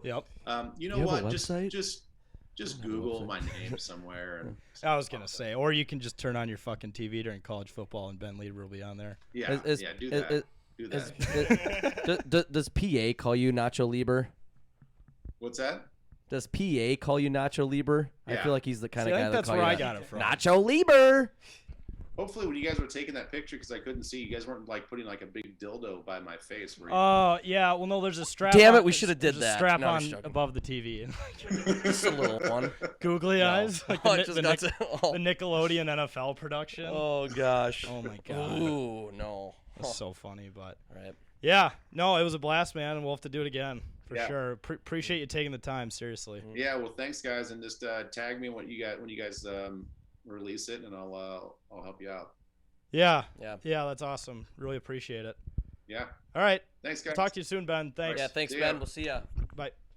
S2: you know what? Just Google my name somewhere. And
S1: I was gonna say, or you can just turn on your fucking TV during college football and Ben Lieber will be on there.
S2: Yeah, do that. Do that.
S4: Does PA call you Nacho Lieber?
S2: What's that?
S4: Does PA call you Nacho Lieber?
S2: Yeah.
S4: I feel like he's the kind of guy
S1: that's
S4: that
S1: where
S4: call
S1: I
S4: you
S1: got it from.
S4: Nacho Lieber.
S2: Hopefully, when you guys were taking that picture, because I couldn't see, you guys weren't like putting like a big dildo by my face.
S1: Oh, yeah. Well, no, there's a strap.
S4: Damn
S1: on,
S4: it, we should have did
S1: there's a
S4: that.
S1: strap
S4: No, I'm
S1: on
S4: just joking.
S1: above the TV.
S4: Just a little one.
S1: Googly eyes, like
S4: Oh,
S1: the Nickelodeon NFL production.
S4: Oh gosh.
S1: Oh my god.
S4: Ooh, no.
S1: That's so funny, but
S4: Right.
S1: yeah, no, it was a blast, man, and we'll have to do it again for
S2: Yeah.
S1: sure. Appreciate you taking the time, seriously.
S2: Yeah, well, thanks, guys, and just tag me when you guys release it, and I'll help you out.
S1: Yeah, that's awesome. Really appreciate it.
S2: Yeah.
S1: All right,
S2: Thanks, guys.
S1: talk to you soon, Ben. Thanks.
S4: Yeah, thanks,
S2: See
S4: Ben.
S2: ya.
S4: We'll see ya.
S1: Bye.